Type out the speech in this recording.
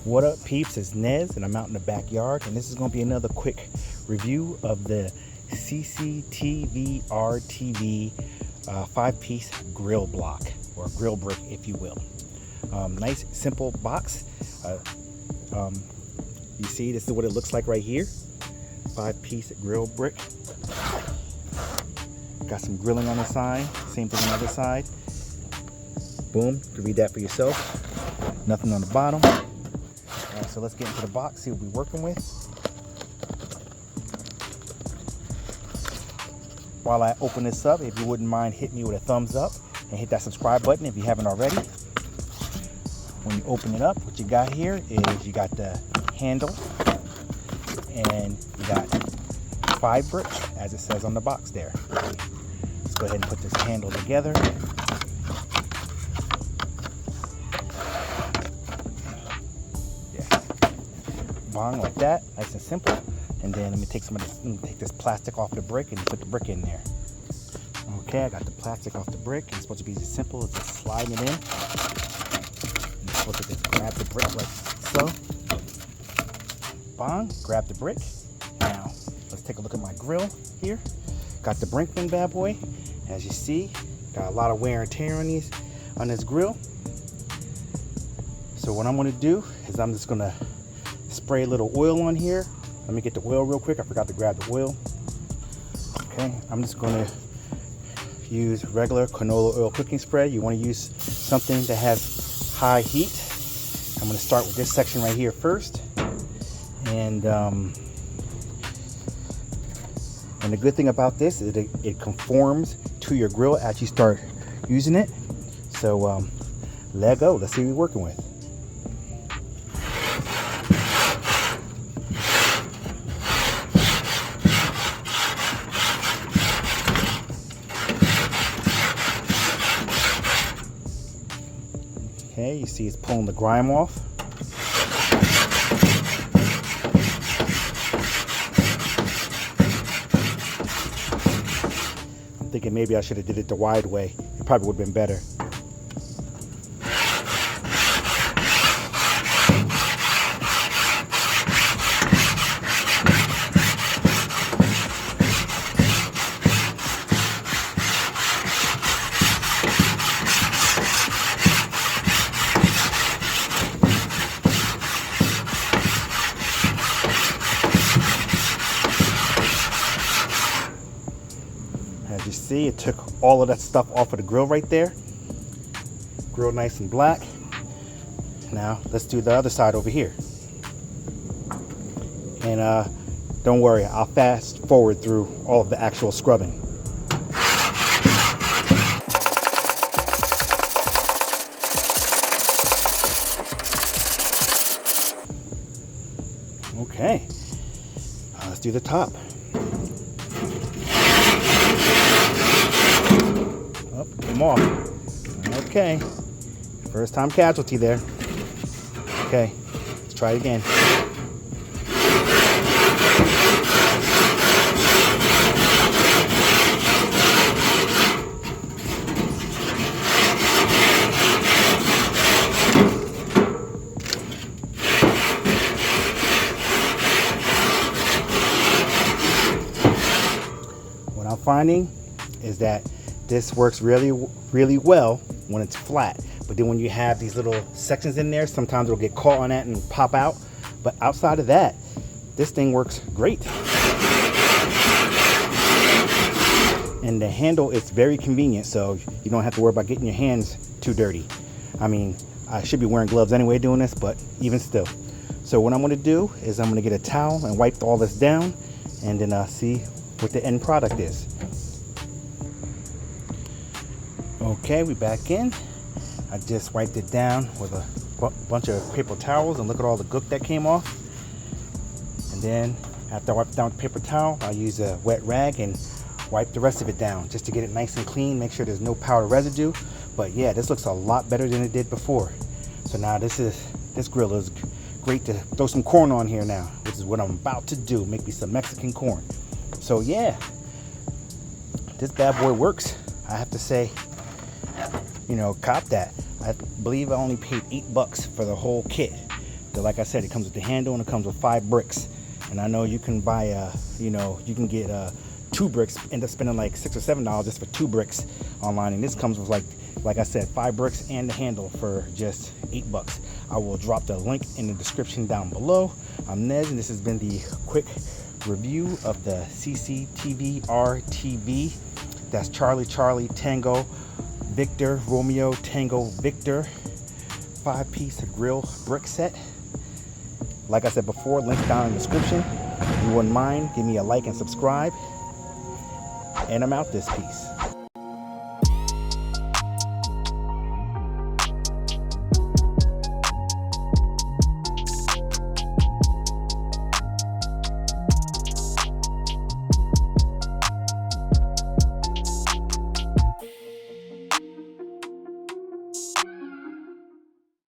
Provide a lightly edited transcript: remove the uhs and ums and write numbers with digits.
What up, peeps? It's Nez, and I'm out in the backyard, and this is going to be another quick review of the Cctvrtv 5-piece grill block, or grill brick, if you will. Nice, simple box. You see, this is what it looks like right here. 5-piece grill brick. Got some grilling on the side. Same thing on the other side. Boom. You can read that for yourself. Nothing on the bottom. Alright, so let's get into the box, see what we're working with. While I open this up, if you wouldn't mind hitting me with a thumbs up and hit that subscribe button if you haven't already. When you open it up, what you got here is you got the handle and you got 5 bricks, as it says on the box there. Let's go ahead and put this handle together. Bong, like that, nice and simple. And then let me take this plastic off the brick and put the brick in there. Okay, I got the plastic off the brick. It's supposed to be as simple as just sliding it in. You're supposed to just grab the brick like so. Bong, grab the brick. Now, let's take a look at my grill here. Got the Brinkman bad boy. As you see, got a lot of wear and tear on this grill. So what I'm gonna do is I'm just gonna spray a little oil on here. Let me get the oil real quick. I forgot to grab the oil. Okay, I'm just gonna use regular canola oil cooking spray. You wanna use something that has high heat. I'm gonna start with this section right here first. And the good thing about this is it conforms to your grill as you start using it. So let go, let's see what we're working with. Okay, you see it's pulling the grime off. I'm thinking maybe I should have did it the wide way. It probably would have been better. As you see, it took all of that stuff off of the grill right there. Grill nice and black. Now let's do the other side over here. And don't worry, I'll fast forward through all of the actual scrubbing. Okay, let's do the top. Oh, come on. Okay, first time casualty there. Okay, let's try it again. What I'm finding is that this works really well when it's flat, but then when you have these little sections in there, sometimes it'll get caught on that and pop out. But outside of that, this thing works great. And the handle is very convenient, so you don't have to worry about getting your hands too dirty. I mean, I should be wearing gloves anyway doing this, but even still. So what I'm going to do is I'm going to get a towel and wipe all this down, and then see what the end product is. Okay, we back in. I just wiped it down with a bunch of paper towels, and look at all the gook that came off. And then after I wipe it down with a paper towel, I use a wet rag and wipe the rest of it down just to get it nice and clean, make sure there's no powder residue. But yeah, this looks a lot better than it did before. So now this grill is great to throw some corn on here now, which is what I'm about to do, make me some Mexican corn. So yeah, this bad boy works. I have to say, you know, cop that. I believe I only paid $8 for the whole kit. like I said, it comes with the handle and it comes with 5 bricks. And I know you can buy you can get 2 bricks, end up spending like $6 or $7 just for 2 bricks online. And this comes with like I said, 5 bricks and the handle for just $8. I will drop the link in the description down below. I'm Nez, and this has been the quick review of the Cctvrtv. That's Charlie Charlie Tango Victor Romeo Tango Victor 5-piece grill brick set. Like I said before, link down in the description. If you wouldn't mind, give me a like and subscribe. And I'm out this piece.